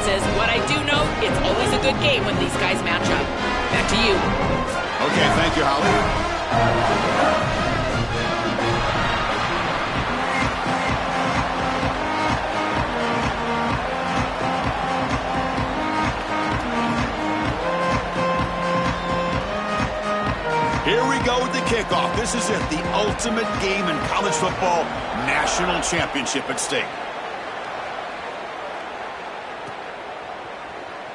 differences. What I do know, it's always a good game when these guys match up. Back to you. Okay, thank you, Holly. Here we go with the kickoff. This is it, the ultimate game in college football, national championship at stake.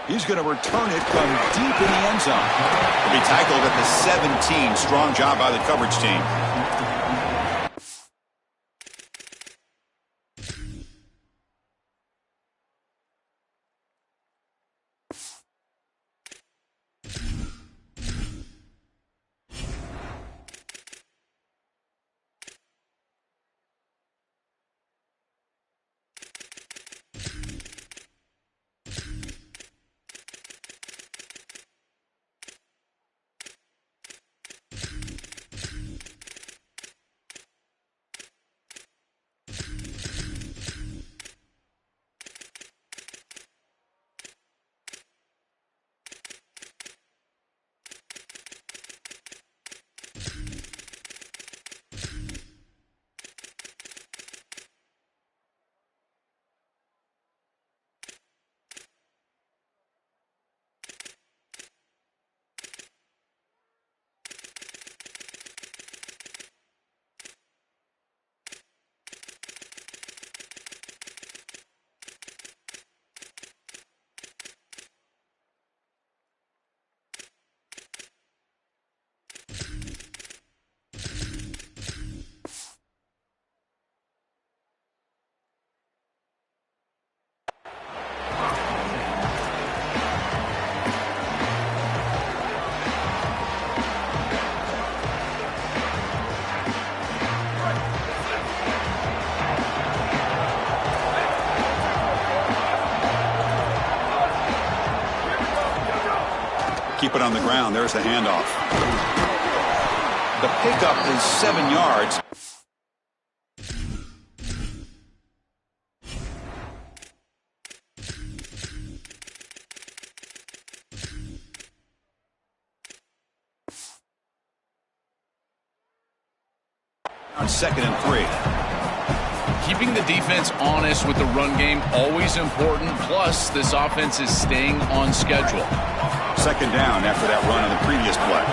He's going to return it from deep in the end zone. He'll be tackled at the 17. Strong job by the coverage team. Keep it on the ground. There's the handoff. The pickup is 7 yards. On 2nd and 3. Keeping the defense honest with the run game, always important. Plus, this offense is staying on schedule. 2nd down after that run on the previous play.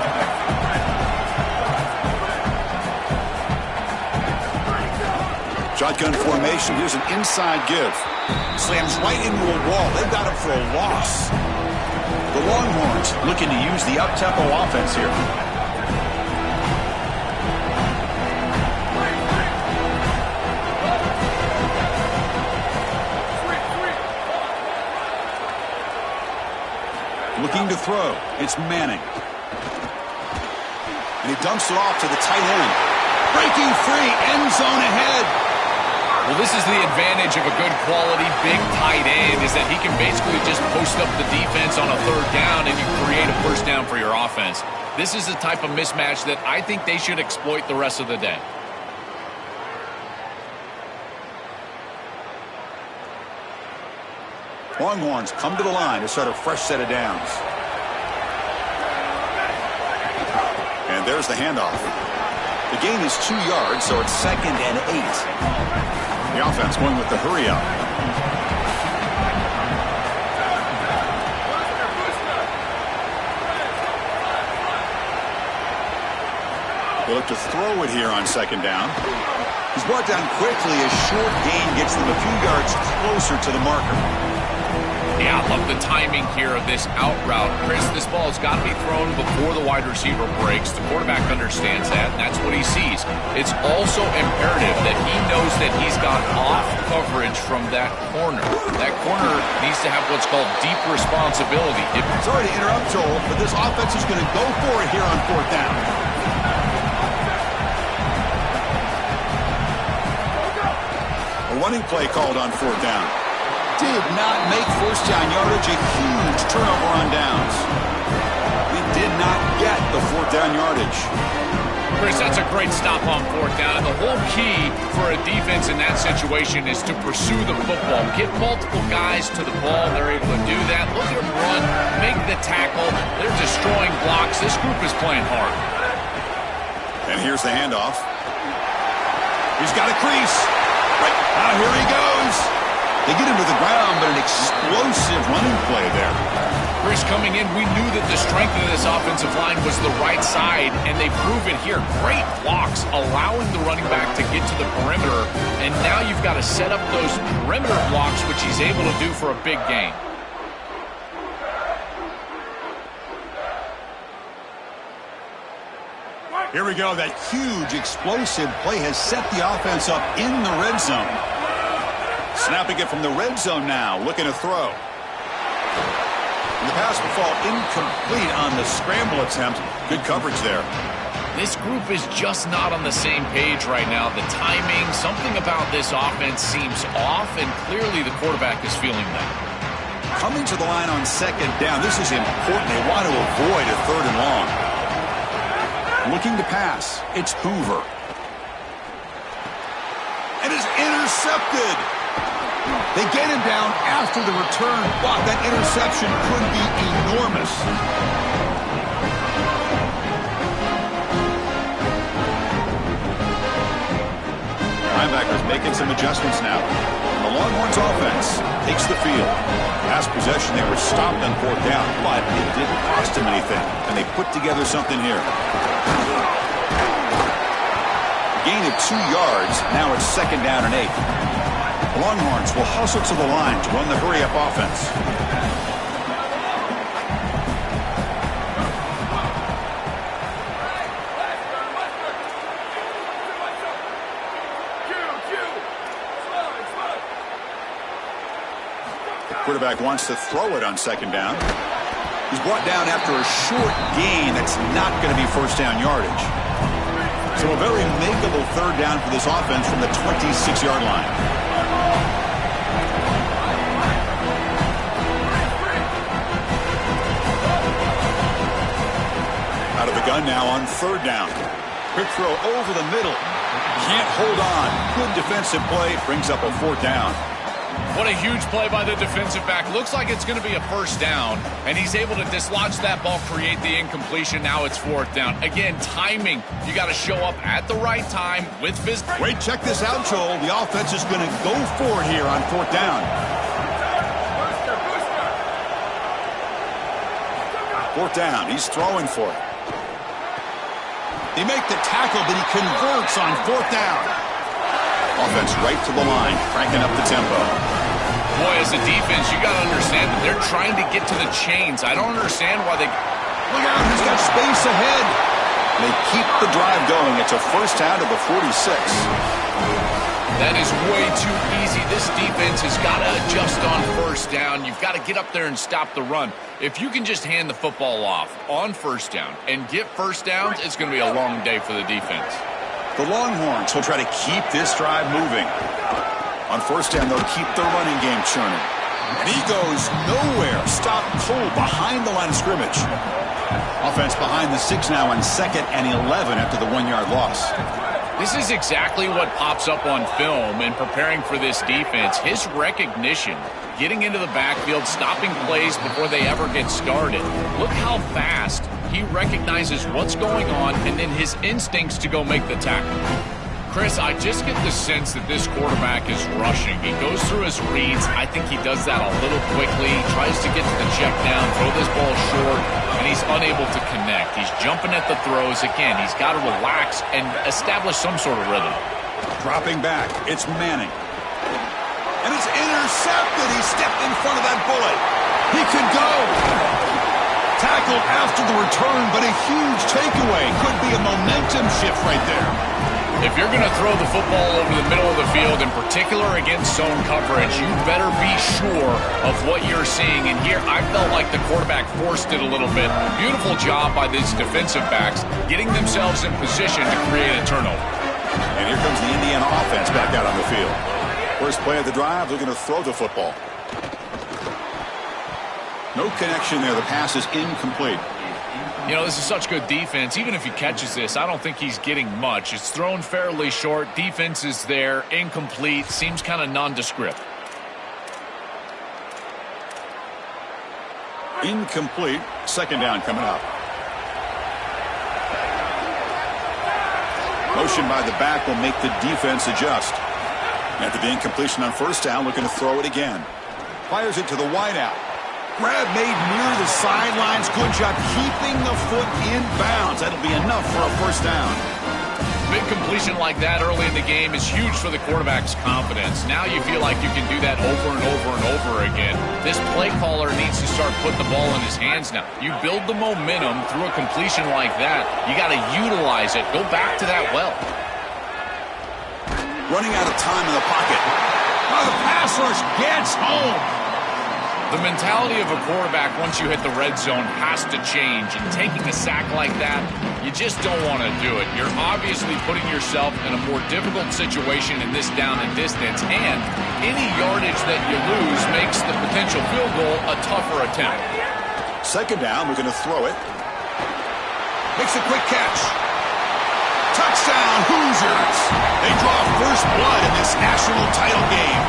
Shotgun formation. Here's an inside give. Slams right into a wall. They've got him for a loss. The Longhorns looking to use the up-tempo offense here. Looking to throw. It's Manning. And he dumps it off to the tight end. Breaking free. End zone ahead. Well, this is the advantage of a good quality big tight end, is that he can basically just post up the defense on a 3rd down and you create a 1st down for your offense. This is the type of mismatch that I think they should exploit the rest of the day. Longhorns come to the line to start a fresh set of downs. And there's the handoff. The gain is 2 yards, so it's 2nd and 8. The offense going with the hurry up. They look to throw it here on 2nd down. He's brought down quickly. A short gain gets them a few yards closer to the marker. Yeah, I love the timing here of this out route. Chris, this ball has got to be thrown before the wide receiver breaks. The quarterback understands that, and that's what he sees. It's also imperative that he knows that he's got off coverage from that corner. That corner needs to have what's called deep responsibility. Sorry to interrupt, Joel, but this offense is going to go for it here on 4th down. A running play called on 4th down. Did not make 1st down yardage. A huge turnover on downs. We did not get the 4th down yardage. Chris, that's a great stop on 4th down. The whole key for a defense in that situation is to pursue the football. Get multiple guys to the ball. They're able playing hard. And here's the handoff. He's got a crease. Right now, here he goes. They get him to the ground, but an explosive running play there. Chris, coming in, we knew that the strength of this offensive line was the right side, and they prove it here. Great blocks, allowing the running back to get to the perimeter, and now you've got to set up those perimeter blocks, which he's able to do for a big gain. Here we go. That huge, explosive play has set the offense up in the red zone. Snapping it from the red zone now, looking to throw. And the pass will fall incomplete on the scramble attempt. Good coverage there. This group is just not on the same page right now. The timing, something about this offense seems off, and clearly the quarterback is feeling that. Coming to the line on second down, this is important. They want to avoid a third and long. Looking to pass, it's Hoover. And it's intercepted. They get him down after the return. Wow, that interception could be enormous. Linebackers making some adjustments now. The Longhorns offense takes the field. Last possession, they were stopped on fourth down, but it didn't cost them anything, and they put together something here. Gain of 2 yards. Now it's second down and 8. The Longhorns will hustle to the line to run the hurry-up offense. Quarterback wants to throw it on second down. He's brought down after a short gain that's not going to be first down yardage. So a very makeable third down for this offense from the 26-yard line. Out of the gun now on third down. Quick throw over the middle. Can't hold on. Good defensive play. Brings up a fourth down. What a huge play by the defensive back. Looks like it's going to be a first down, and he's able to dislodge that ball, create the incompletion. Now it's fourth down. Again, timing. You got to show up at the right time with physical. Wait, check this out, Joel. The offense is going to go for it here on fourth down. Fourth down. He's throwing for it. They make the tackle, but he converts on fourth down. Offense right to the line, cranking up the tempo. Boy, as a defense, you got to understand that they're trying to get to the chains. I don't understand why they... Look out, he's got space ahead. They keep the drive going. It's a first down to the 46. That is way too easy. This defense has got to adjust on first down. You've got to get up there and stop the run. If you can just hand the football off on first down and get first downs, it's going to be a long day for the defense. The Longhorns will try to keep this drive moving. On first down, they'll keep their running game churning. And he goes nowhere. Stop cold behind the line of scrimmage. Offense behind the 6 now on second and 11 after the 1-yard loss. This is exactly what pops up on film in preparing for this defense. His recognition, getting into the backfield, stopping plays before they ever get started. Look how fast he recognizes what's going on and then his instincts to go make the tackle. Chris, I just get the sense that this quarterback is rushing. He goes through his reads. I think he does that a little quickly. He tries to get to the check down, throw this ball short, and he's unable to connect. He's jumping at the throws. Again, he's got to relax and establish some sort of rhythm. Dropping back, it's Manning. And it's intercepted. He stepped in front of that bullet. He could go. Tackled after the return, but a huge takeaway. Could be a momentum shift right there. If you're going to throw the football over the middle of the field, in particular against zone coverage, you better be sure of what you're seeing. And here, I felt like the quarterback forced it a little bit. Beautiful job by these defensive backs, getting themselves in position to create a turnover. And here comes the Indiana offense back out on the field. First play of the drive, they're going to throw the football. No connection there. The pass is incomplete. You know, this is such good defense. Even if he catches this, I don't think he's getting much. It's thrown fairly short. Defense is there. Incomplete. Seems kind of nondescript. Incomplete. Second down coming up. Motion by the back will make the defense adjust. After the incompletion on first down, looking to throw it again. Fires it to the wideout. Grab made near the sidelines. Good job keeping the foot in bounds. That'll be enough for a first down. Big completion like that early in the game is huge for the quarterback's confidence. Now you feel like you can do that over and over and over again. This play caller needs to start putting the ball in his hands now. You build the momentum through a completion like that. You got to utilize it. Go back to that well. Running out of time in the pocket. Oh, the pass rush gets home. The mentality of a quarterback once you hit the red zone has to change, and taking a sack like that, you just don't want to do it. You're obviously putting yourself in a more difficult situation in this down and distance, and any yardage that you lose makes the potential field goal a tougher attempt. Second down, we're going to throw it. Makes a quick catch. Touchdown, Hoosiers. They draw first blood in this national title game.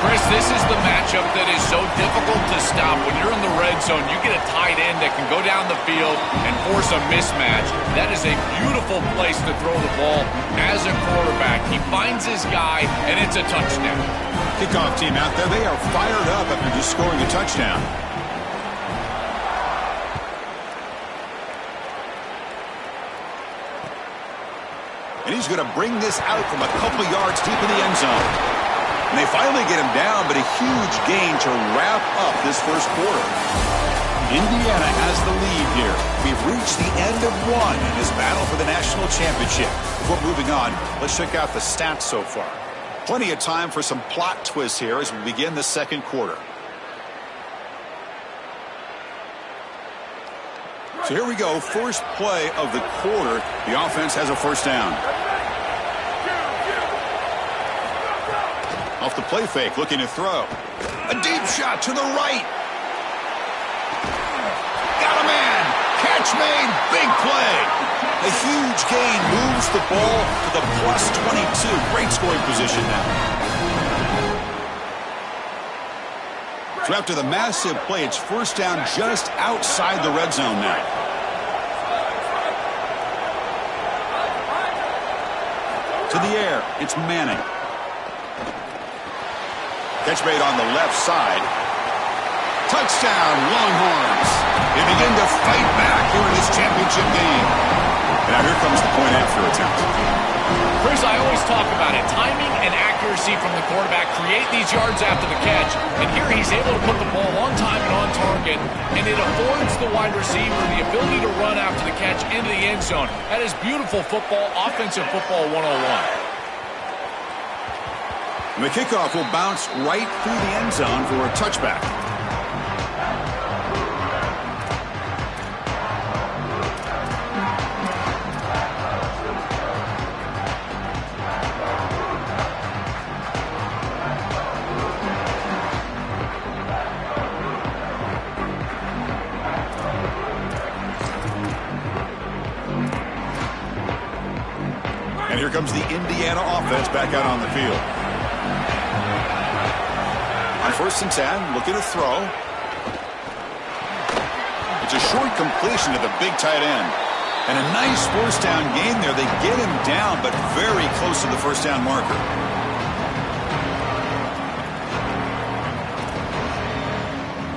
Chris, this is the matchup that is so difficult to stop. When you're in the red zone, you get a tight end that can go down the field and force a mismatch. That is a beautiful place to throw the ball as a quarterback. He finds his guy, and it's a touchdown. Kickoff team out there, they are fired up after just scoring a touchdown. And he's going to bring this out from a couple yards deep in the end zone. And they finally get him down, but a huge gain to wrap up this first quarter. Indiana has the lead here. We've reached the end of one in this battle for the national championship. Before moving on, let's check out the stats so far. Plenty of time for some plot twists here as we begin the second quarter. So here we go, first play of the quarter. The offense has a first down. Off the play fake, looking to throw. A deep shot to the right. Got a man. Catch made. Big play. A huge gain moves the ball to the plus 22. Great scoring position now. So after the massive play, it's first down just outside the red zone now. To the air, it's Manning. Catch made on the left side. Touchdown, Longhorns. They begin to fight back here in this championship game. And now here comes the point after attempt. Chris, I always talk about it. Timing and accuracy from the quarterback create these yards after the catch. And here he's able to put the ball on time and on target. And it affords the wide receiver the ability to run after the catch into the end zone. That is beautiful football, offensive football 101. And the kickoff will bounce right through the end zone for a touchback. And here comes the Indiana offense back out on the field. On 1st and 10, looking to throw. It's a short completion to the big tight end. And a nice first down gain there. They get him down, but very close to the first down marker.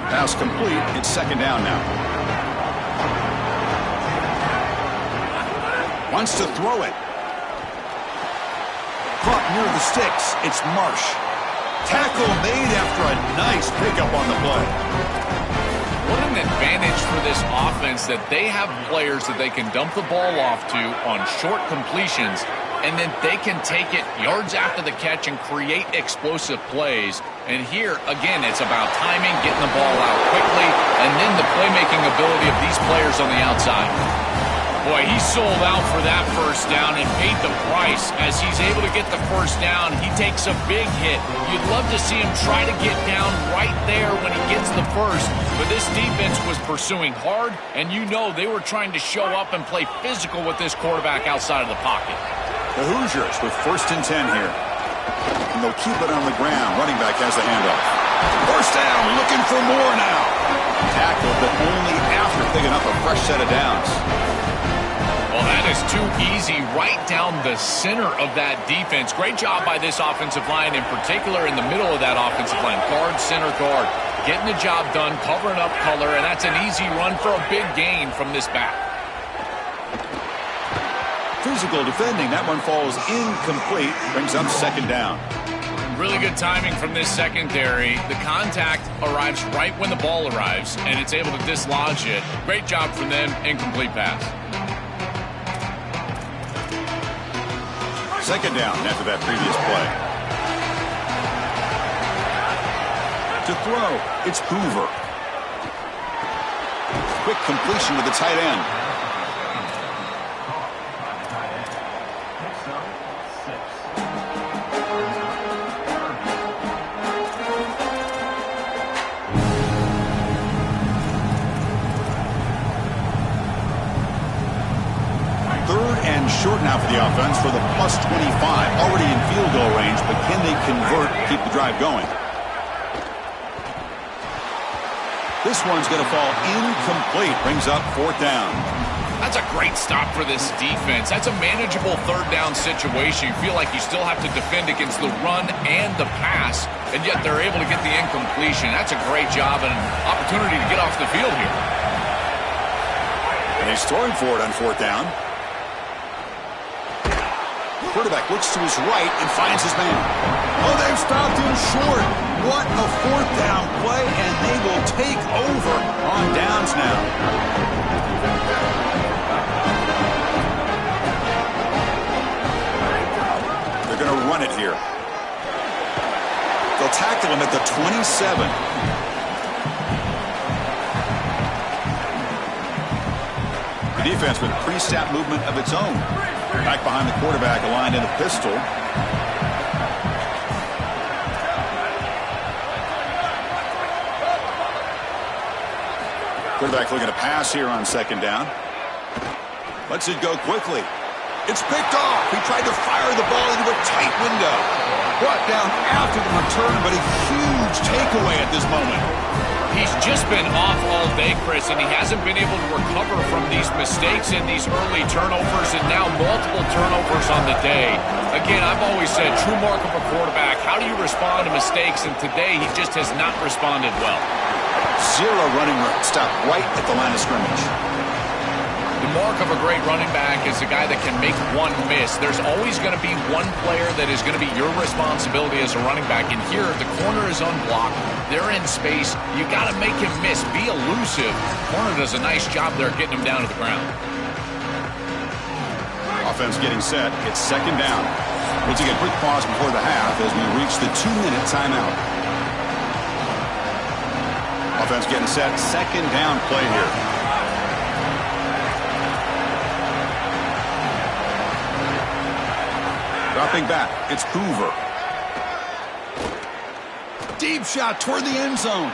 Pass complete. It's second down now. Wants to throw it. Caught near the sticks. It's Marcc. Tackle made after a nice pickup on the play. What an advantage for this offense that they have players that they can dump the ball off to on short completions, and then they can take it yards after the catch and create explosive plays. And here, again, it's about timing, getting the ball out quickly, and then the playmaking ability of these players on the outside. Boy, he sold out for that first down and paid the price. As he's able to get the first down, he takes a big hit. You'd love to see him try to get down right there when he gets the first. But this defense was pursuing hard, and you know they were trying to show up and play physical with this quarterback outside of the pocket. The Hoosiers with 1st and 10 here. And they'll keep it on the ground. Running back has the handoff. First down, looking for more now. Tackled, but only after picking up a fresh set of downs. Well, that is too easy right down the center of that defense. Great job by this offensive line, in particular in the middle of that offensive line. Guard, center guard, getting the job done, covering up color, and that's an easy run for a big gain from this back. Physical defending. That one falls incomplete. Brings up second down. Really good timing from this secondary. The contact arrives right when the ball arrives, and it's able to dislodge it. Great job from them. Incomplete pass. Second down after that previous play. To throw, it's Hoover. Quick completion with the tight end. Short now for the offense for the +25. Already in field goal range, but can they convert, keep the drive going? This one's going to fall incomplete. Brings up fourth down. That's a great stop for this defense. That's a manageable third down situation. You feel like you still have to defend against the run and the pass, and yet they're able to get the incompletion. That's a great job and an opportunity to get off the field here. And he's throwing for it on fourth down. Quarterback looks to his right and finds his man. Oh, they've stopped him short. What a fourth down play, and they will take over on downs now. They're going to run it here. They'll tackle him at the 27. The defense with pre-snap movement of its own. Back behind the quarterback, aligned in a pistol. Quarterback looking to pass here on second down. Lets it go quickly. It's picked off. He tried to fire the ball into a tight window. Brought down after the return, but a huge takeaway at this moment. He's just been off all day, Chris, and he hasn't been able to recover from these mistakes and these early turnovers, and now multiple turnovers on the day. Again, I've always said, true mark of a quarterback, how do you respond to mistakes? And today, he just has not responded well. Zero running room. Stop right at the line of scrimmage. The mark of a great running back is a guy that can make one miss. There's always going to be one player that is going to be your responsibility as a running back. And here, the corner is unblocked. They're in space. You got to make him miss. Be elusive. Corner does a nice job there getting him down to the ground. Offense getting set. It's second down. We'll take a quick pause before the half as we reach the 2-minute timeout. Offense getting set. Second down play here. Dropping back, it's Hoover. Deep shot toward the end zone.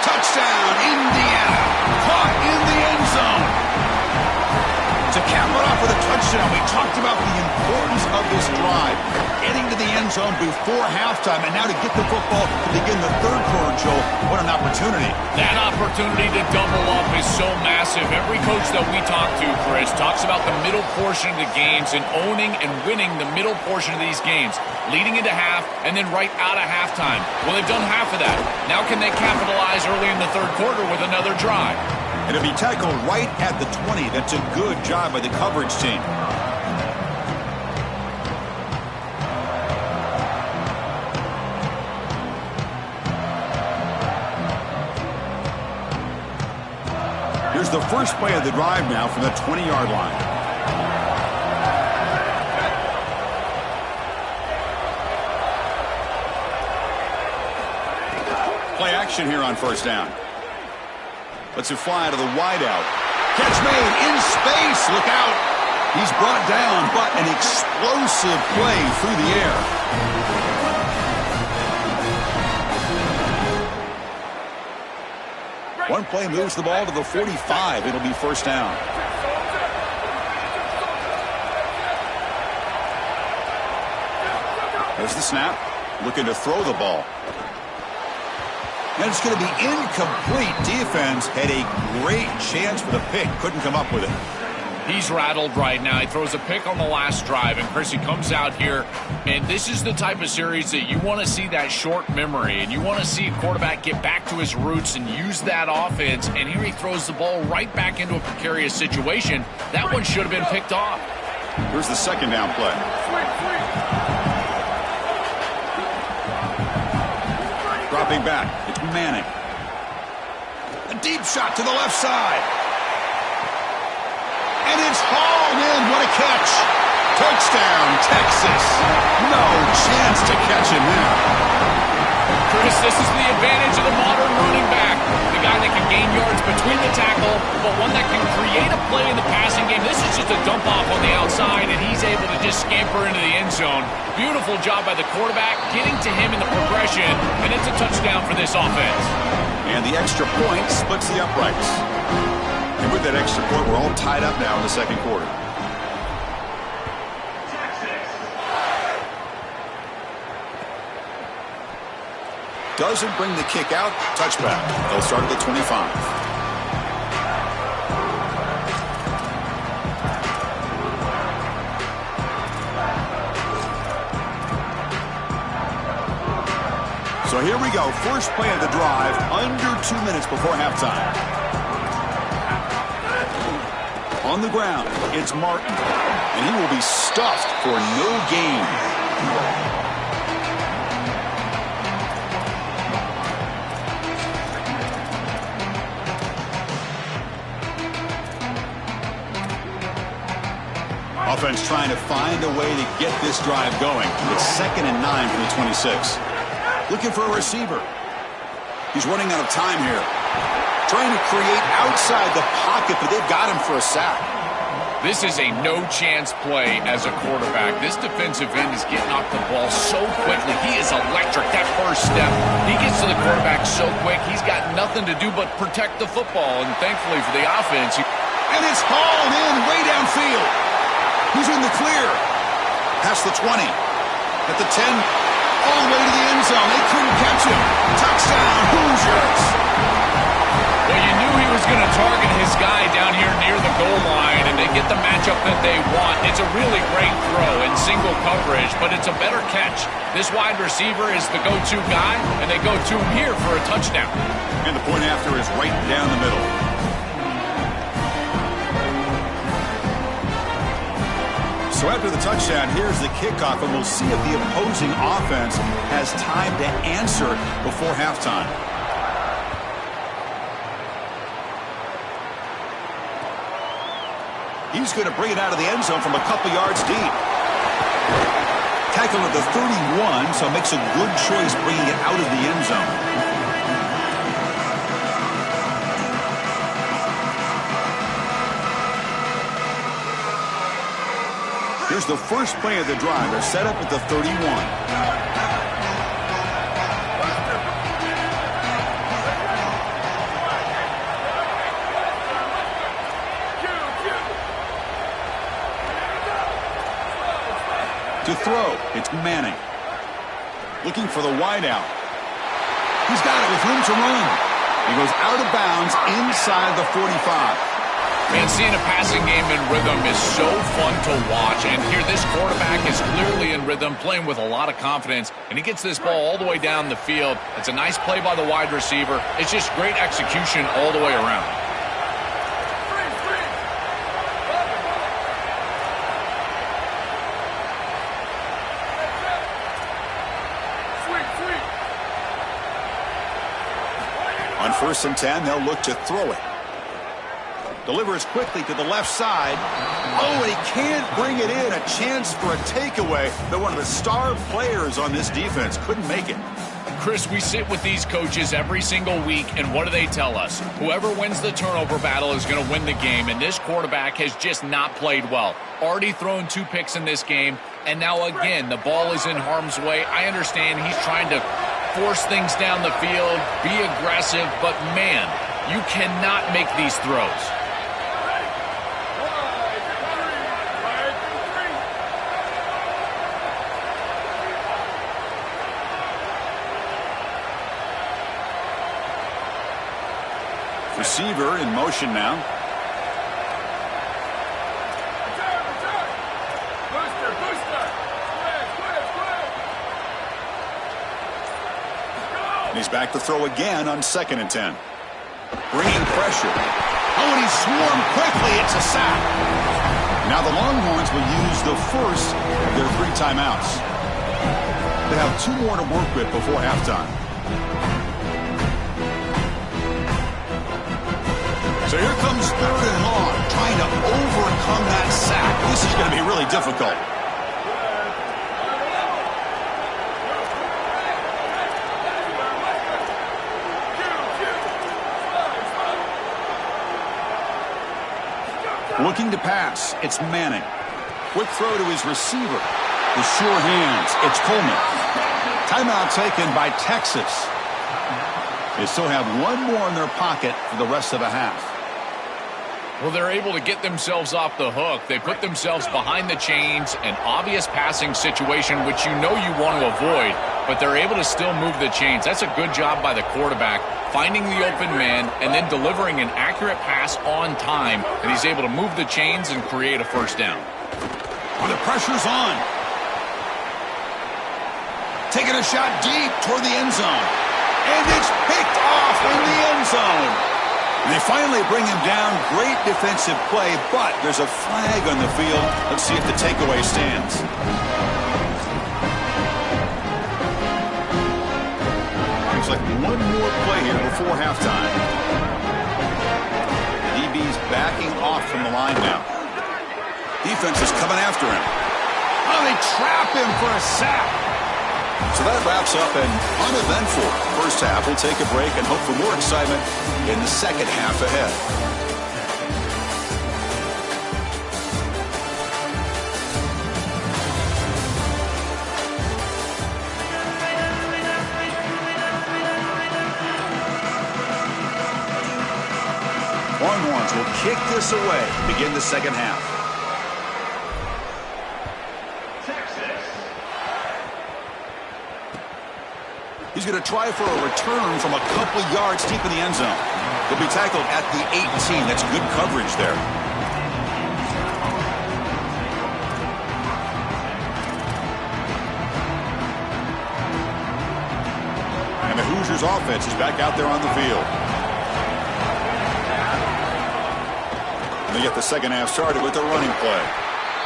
Touchdown, Indiana. Caught in the end zone. To cap it off with a touchdown, we talked about the importance of this drive. Getting to the end zone before halftime, and now to get the football to begin the third quarter, Joel. What an opportunity. That opportunity to double up is so massive. Every coach that we talk to, Chris, talks about the middle portion of the games and owning and winning the middle portion of these games, leading into half and then right out of halftime. Well, they've done half of that. Now can they capitalize early in the third quarter with another drive? And it'll be tackled right at the 20. That's a good job by the coverage team. Here's the first play of the drive now from the 20-yard line. Play action here on first down. Lets it fly to the wideout. Catch made in space. Look out. He's brought down, but an explosive play through the air. One play moves the ball to the 45. It'll be first down. There's the snap. Looking to throw the ball. And it's going to be incomplete. Defense had a great chance for the pick. Couldn't come up with it. He's rattled right now. He throws a pick on the last drive, and Chris, he comes out here, and this is the type of series that you want to see that short memory, and you want to see a quarterback get back to his roots and use that offense, and here he throws the ball right back into a precarious situation. That one should have been picked off. Here's the second down play. Dropping back, it's Manning. A deep shot to the left side. And it's hauled in. What a catch. Touchdown, Texas. No chance to catch him there. Chris, this is the advantage of the modern running back. The guy that can gain yards between the tackle, but one that can create a play in the passing game. This is just a dump off on the outside, and he's able to just scamper into the end zone. Beautiful job by the quarterback, getting to him in the progression, and it's a touchdown for this offense. And the extra point splits the uprights. And with that extra point, we're all tied up now in the second quarter. Doesn't bring the kick out. Touchback. They'll start at the 25. So here we go. First play of the drive. Under 2 minutes before halftime. On the ground, it's Martin, and he will be stuffed for no gain. Offense trying to find a way to get this drive going. It's 2nd and 9 from the 26. Looking for a receiver. He's running out of time here. Trying to create outside the pocket, but they've got him for a sack. This is a no-chance play as a quarterback. This defensive end is getting off the ball so quickly. He is electric, that first step. He gets to the quarterback so quick, he's got nothing to do but protect the football. And thankfully for the offense. And it's hauled in way downfield. He's in the clear. Past the 20. At the 10. All the way to the end zone. They couldn't catch him. Touchdown, Hoosiers. Well, you knew he was going to target his guy down here near the goal line, and they get the matchup that they want. It's a really great throw in single coverage, but it's a better catch. This wide receiver is the go-to guy, and they go to him here for a touchdown. And the point after is right down the middle. So after the touchdown, here's the kickoff, and we'll see if the opposing offense has time to answer before halftime. He's going to bring it out of the end zone from a couple yards deep. Tackled at the 31, so makes a good choice bringing it out of the end zone. Here's the first play of the drive. They're set up at the 31. To throw, it's Manning. Looking for the wideout. He's got it with room to run. He goes out of bounds inside the 45. Man, seeing a passing game in rhythm is so fun to watch. And here, this quarterback is clearly in rhythm, playing with a lot of confidence. And he gets this ball all the way down the field. It's a nice play by the wide receiver. It's just great execution all the way around. On 1st and 10, they'll look to throw it. Delivers quickly to the left side. Oh, and he can't bring it in. A chance for a takeaway. But one of the star players on this defense couldn't make it. Chris, we sit with these coaches every single week, and what do they tell us? Whoever wins the turnover battle is going to win the game, and this quarterback has just not played well. Already thrown 2 picks in this game, and now again, the ball is in harm's way. I understand he's trying to force things down the field, be aggressive, but man, you cannot make these throws. Receiver in motion now. He's back to throw again on 2nd and 10. Bringing pressure. Oh, and he swarmed quickly. It's a sack. Now the Longhorns will use the first of their 3 timeouts. They have 2 more to work with before halftime. So here comes 3rd and long, trying to overcome that sack. This is going to be really difficult. Looking to pass, it's Manning. Quick throw to his receiver. With sure hands, it's Coleman. Timeout taken by Texas. They still have 1 more in their pocket for the rest of the half. Well, they're able to get themselves off the hook. They put themselves behind the chains, an obvious passing situation, which you know you want to avoid, but they're able to still move the chains. That's a good job by the quarterback, finding the open man and then delivering an accurate pass on time, and he's able to move the chains and create a first down. Well, the pressure's on. Taking a shot deep toward the end zone. And it's picked off in the end zone. And they finally bring him down. Great defensive play, but there's a flag on the field. Let's see if the takeaway stands. Looks like 1 more play here before halftime. DB's backing off from the line now. Defense is coming after him. Oh, they trap him for a sack. So that wraps up an uneventful first half. We'll take a break and hope for more excitement in the second half ahead. Longhorns will kick this away, begin the second half. He's going to try for a return from a couple yards deep in the end zone. He'll be tackled at the 18. That's good coverage there. And the Hoosiers offense is back out there on the field. And they get the second half started with a running play.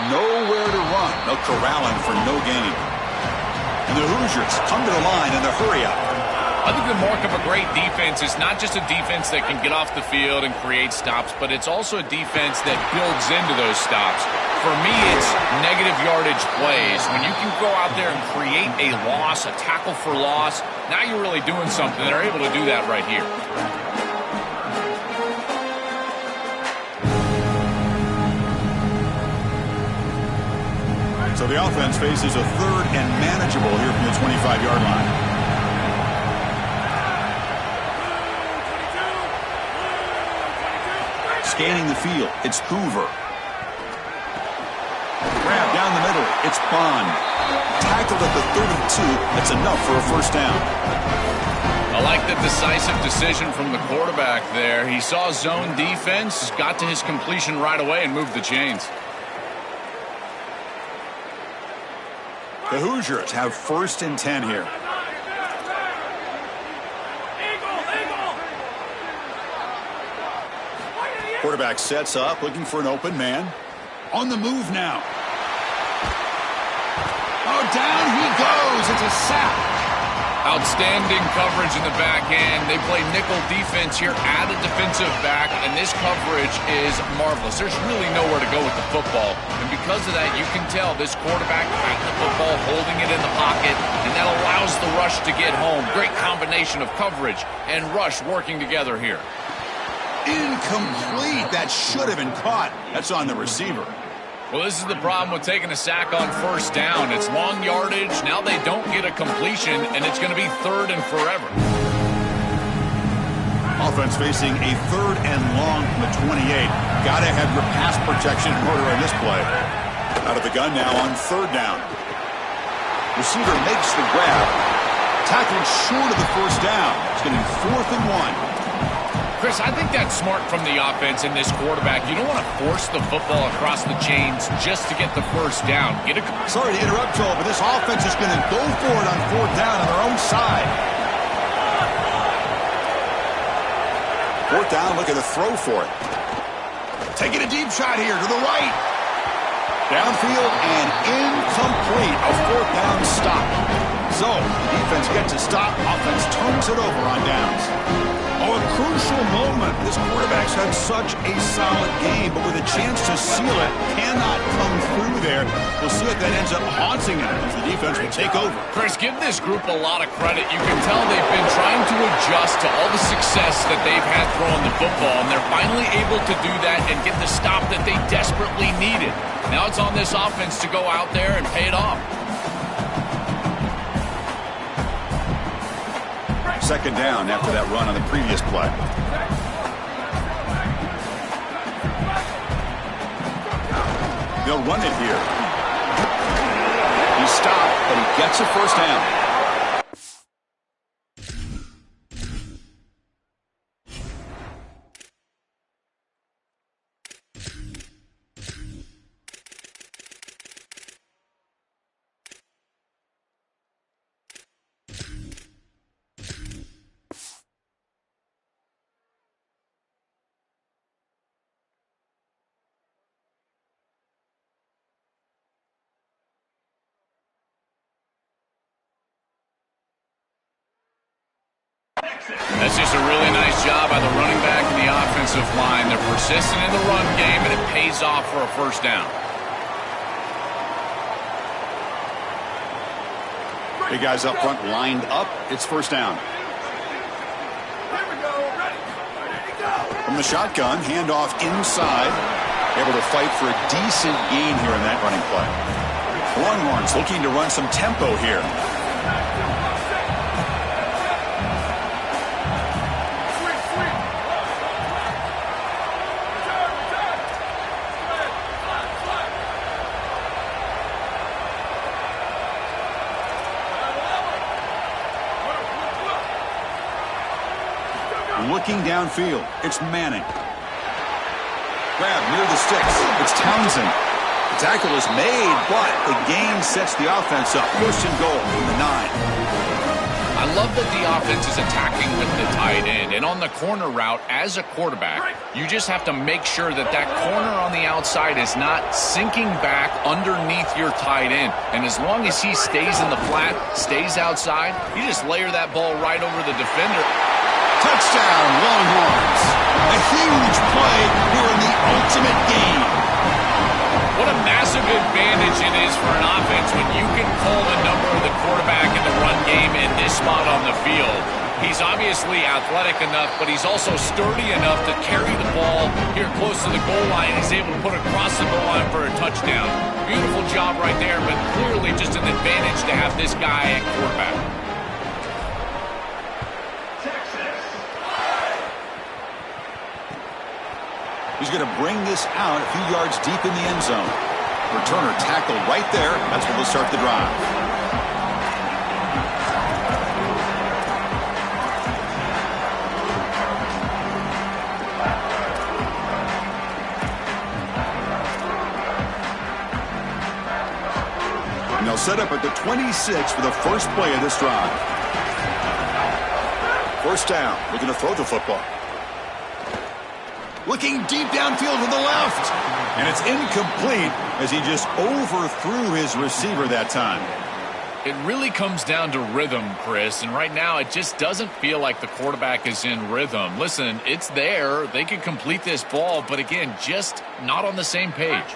Nowhere to run. No corralling for no gain. And the Hoosiers come to the line in the hurry-up. I think the mark of a great defense is not just a defense that can get off the field and create stops, but it's also a defense that builds into those stops. For me, it's negative yardage plays. When you can go out there and create a loss, a tackle for loss, now you're really doing something. They're able to do that right here. So the offense faces a 3rd and manageable here from the 25-yard line. Scanning the field, it's Hoover. Grab down the middle, it's Bond. Tackled at the 32, that's enough for a first down. I like the decisive decision from the quarterback there. He saw zone defense, got to his completion right away and moved the chains. The Hoosiers have 1st and 10 here. Quarterback sets up, looking for an open man. On the move now. Oh, down he goes. It's a sack. Outstanding coverage in the back end. They play nickel defense here at a defensive back, and this coverage is marvelous. There's really nowhere to go with the football, and because of that, you can tell this quarterback got the football, holding it in the pocket, and that allows the rush to get home. Great combination of coverage and rush working together here. Incomplete. That should have been caught. That's on the receiver. Well, this is the problem with taking a sack on first down. It's long yardage. Now they don't get a completion, and it's going to be 3rd and forever. Offense facing a 3rd and long from the 28. Got to have your pass protection in order on this play. Out of the gun now on 3rd down. Receiver makes the grab. Tackled short of the first down. It's going to be 4th and 1. Chris, I think that's smart from the offense and this quarterback. You don't want to force the football across the chains just to get the first down. Sorry to interrupt, Joel, but this offense is going to go for it on 4th down on their own side. Fourth down, looking to throw for it. Taking a deep shot here to the right. Downfield and incomplete. A fourth down stop. So, the defense gets a stop. Offense turns it over on downs. Oh, a crucial moment. This quarterback's had such a solid game, but with a chance to seal it, cannot come through there. We'll see if that ends up haunting him as the defense will take over. Chris, give this group a lot of credit. You can tell they've been trying to adjust to all the success that they've had throwing the football, and they're finally able to do that and get the stop that they desperately needed. Now it's on this offense to go out there and pay it off. Second down after that run on the previous play. They'll run it here. He stopped, but he gets a first down. That's just a really nice job by the running back and the offensive line. They're persistent in the run game, and it pays off for a first down. Big guys up front lined up. It's first down. From the shotgun, handoff inside. Able to fight for a decent gain here in that running play. Longhorns looking to run some tempo here. Looking downfield, it's Manning. Grab near the sticks, it's Townsend. The tackle is made, but the gain sets the offense up. First and goal from the 9. I love that the offense is attacking with the tight end. And on the corner route, as a quarterback, you just have to make sure that that corner on the outside is not sinking back underneath your tight end. And as long as he stays in the flat, stays outside, you just layer that ball right over the defender. Touchdown, Longhorns. A huge play here in the ultimate game. What a massive advantage it is for an offense when you can pull the number of the quarterback in the run game in this spot on the field. He's obviously athletic enough, but he's also sturdy enough to carry the ball here close to the goal line. He's able to put it across the goal line for a touchdown. Beautiful job right there, but clearly just an advantage to have this guy at quarterback. He's going to bring this out a few yards deep in the end zone. Returner tackled right there. That's where they'll start the drive. And they'll set up at the 26 for the first play of this drive. First down. Looking to throw the football. Looking deep downfield to the left. And it's incomplete as he just overthrew his receiver that time. It really comes down to rhythm, Chris. And right now, it just doesn't feel like the quarterback is in rhythm. Listen, it's there. They can complete this ball, but again, just not on the same page.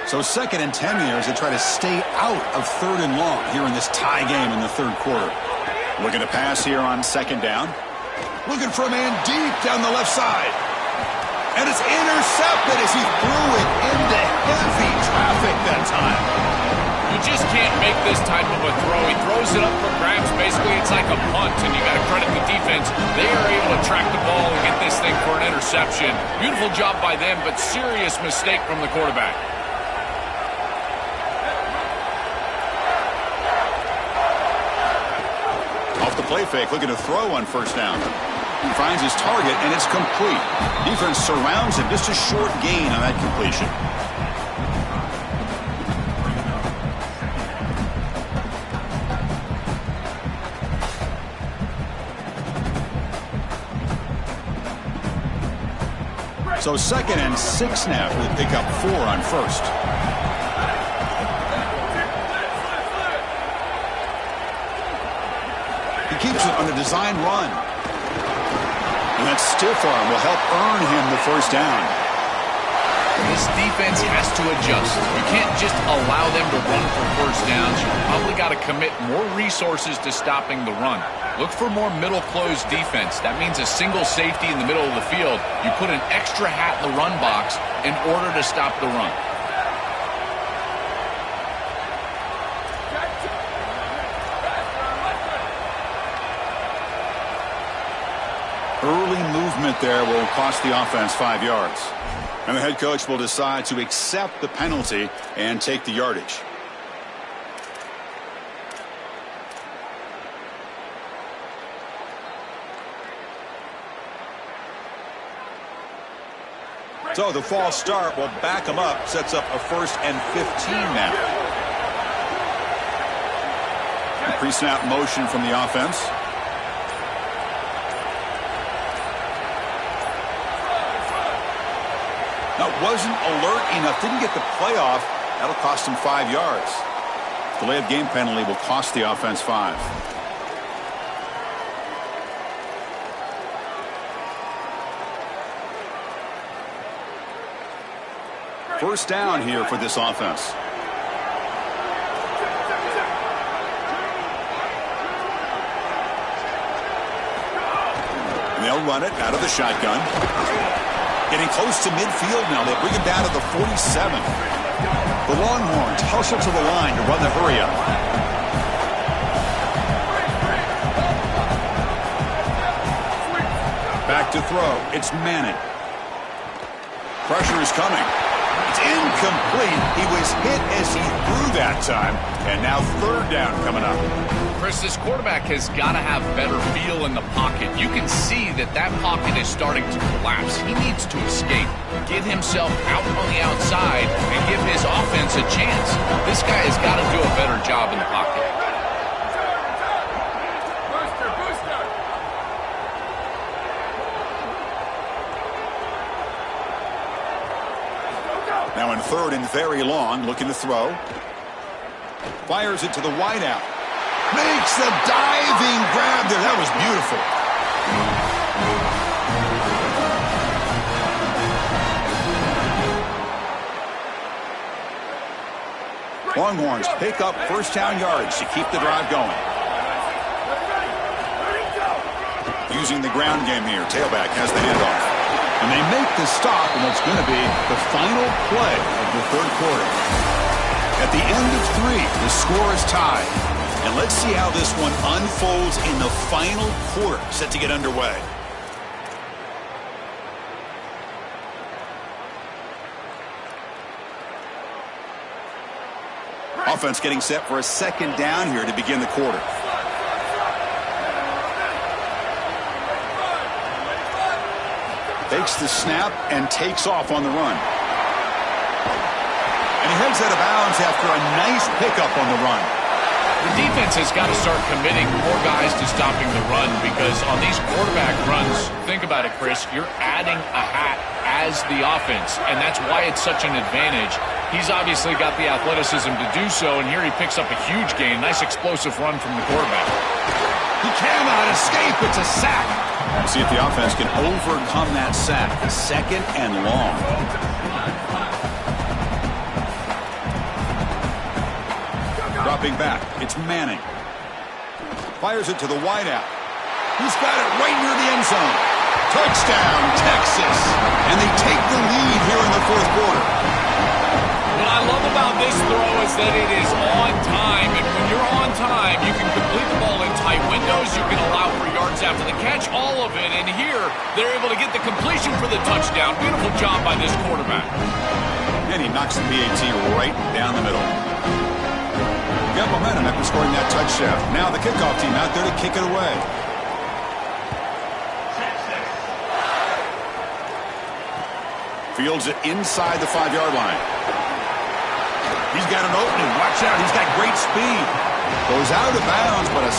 So 2nd and 10 here as they try to stay out of 3rd and long here in this tie game in the 3rd quarter. Looking to pass here on 2nd down. Looking for a man deep down the left side. And it's intercepted as he threw it into heavy traffic that time. You just can't make this type of a throw. He throws it up for grabs. Basically, it's like a punt, and you got to credit the defense. They are able to track the ball and get this thing for an interception. Beautiful job by them, but serious mistake from the quarterback. Off the play fake, looking to throw on first down. He finds his target, and it's complete. Defense surrounds him. Just a short gain on that completion. So 2nd and 6 now. We'll pick up 4 on first. He keeps it on a design run. And that stiff arm will help earn him the first down. This defense has to adjust. You can't just allow them to run for first downs. You probably got to commit more resources to stopping the run. Look for more middle closed defense. That means a single safety in the middle of the field. You put an extra hat in the run box in order to stop the run. Early movement there will cost the offense 5 yards. And the head coach will decide to accept the penalty and take the yardage. So the false start will back him up, sets up a 1st and 15 now. Pre-snap motion from the offense. Now, wasn't alert enough, didn't get the play off. That'll cost him 5 yards. Delay of game penalty will cost the offense 5. First down here for this offense. And they'll run it out of the shotgun. Getting close to midfield now. They'll bring him down to the 47. The Longhorns hustle to the line to run the hurry-up. Back to throw. It's Manning. Pressure is coming. It's incomplete. He was hit as he threw that time. And now 3rd down coming up. Chris, this quarterback has got to have better feel in the pocket. You can see that pocket is starting to collapse. He needs to escape, get himself out on the outside, and give his offense a chance. This guy has got to do a better job in the pocket. Now in 3rd and very long, looking to throw. Fires it to the wideout. Makes the diving grab there. That was beautiful. Longhorns pick up first down yardage to keep the drive going. Using the ground game here. Tailback has the handoff. And they make the stop in what's going to be the final play of the 3rd quarter. At the end of 3, the score is tied. And let's see how this one unfolds in the final quarter, set to get underway. Offense getting set for a 2nd down here to begin the quarter. Takes the snap and takes off on the run. And he heads out of bounds after a nice pickup on the run. The defense has got to start committing more guys to stopping the run, because on these quarterback runs, think about it, Chris, you're adding a hat as the offense, and that's why it's such an advantage. He's obviously got the athleticism to do so, and here he picks up a huge gain. Nice explosive run from the quarterback. He cannot escape. It's a sack. We'll see if the offense can overcome that sack. 2nd and long. Dropping back, it's Manning. Fires it to the wideout. He's got it right near the end zone. Touchdown, Texas. And they take the lead here in the 4th quarter. What I love about this throw is that it is on time. And when you're on time, you can complete the ball in tight windows. You can allow for yards after the catch, all of it. And here, they're able to get the completion for the touchdown. Beautiful job by this quarterback. And he knocks the PAT right down the middle. Got momentum after scoring that touchdown. Now the kickoff team out there to kick it away. Fields it inside the 5-yard line. He's got an opening. Watch out. He's got great speed. Goes out of bounds, but a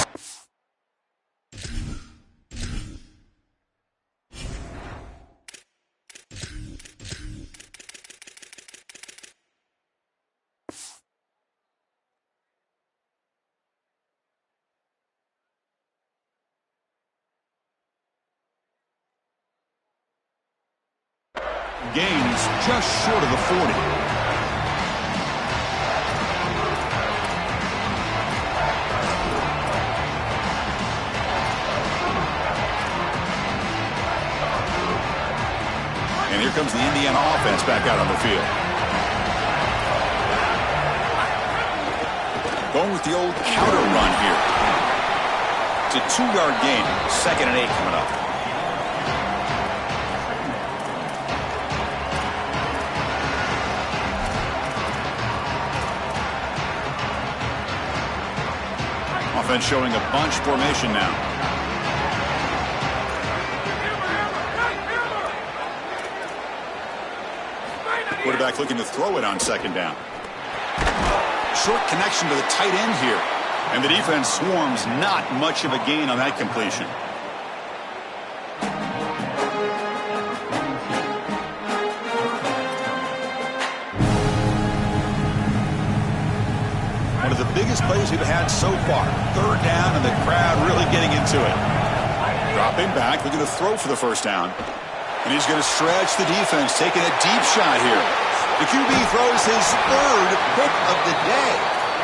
Gains just short of the 40. And here comes the Indiana offense back out on the field. Going with the old counter run here. It's a 2-yard gain. 2nd and 8 coming up. Offense showing a bunch formation now. Quarterback looking to throw it on 2nd down. Short connection to the tight end here. And the defense swarms, not much of a gain on that completion. One of the biggest plays we've had so far. 3rd down, and the crowd really getting into it. Dropping back, looking to throw for the 1st down. And he's going to stretch the defense, taking a deep shot here. The QB throws his 3rd pick of the day.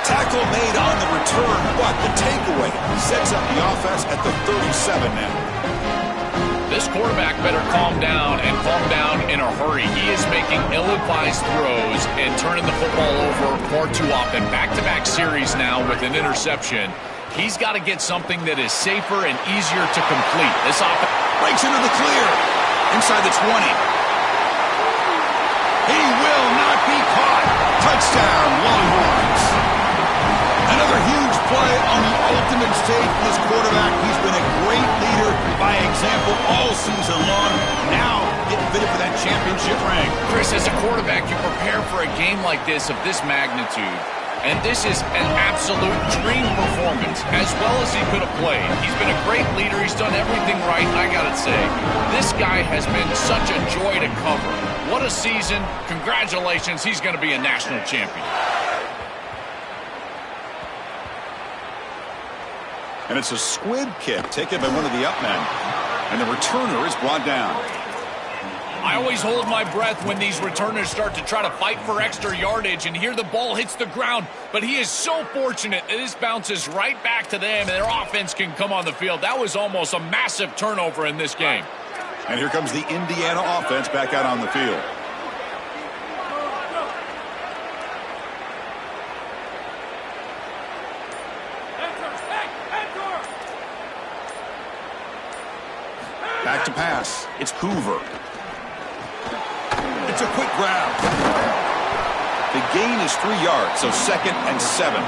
Tackle made on the return, but the takeaway sets up the offense at the 37 now. This quarterback better calm down and calm down in a hurry. He is making ill-advised throws and turning the football over far too often. Back-to-back series now with an interception. He's got to get something that is safer and easier to complete. This offense breaks into the clear. Inside the 20. He will not be caught. Touchdown, Longhorns. Another huge play on the ultimate stage for this quarterback. He's been a great leader by example all season long. Now getting fitted for that championship ring. Chris, as a quarterback, you prepare for a game like this of this magnitude. And this is an absolute dream performance, as well as he could have played. He's been a great leader. He's done everything right, I got to say. This guy has been such a joy to cover. What a season. Congratulations. He's going to be a national champion. And it's a squib kick taken by one of the up men. And the returner is brought down. I always hold my breath when these returners start to try to fight for extra yardage, and here the ball hits the ground. But he is so fortunate that this bounces right back to them, and their offense can come on the field. That was almost a massive turnover in this game. And here comes the Indiana offense back out on the field. Back to pass. It's Hoover. It's a quick grab. The gain is 3 yards, so 2nd and 7.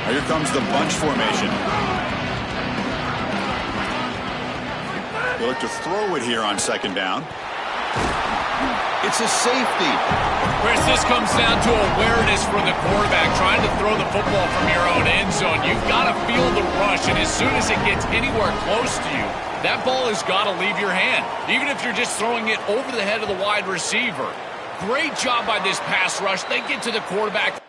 Now here comes the bunch formation. They look to throw it here on 2nd down. It's a safety. Chris, this comes down to awareness for the quarterback, trying to throw the football from your own end zone. You've got to feel the rush, and as soon as it gets anywhere close to you, that ball has got to leave your hand, even if you're just throwing it over the head of the wide receiver. Great job by this pass rush. They get to the quarterback.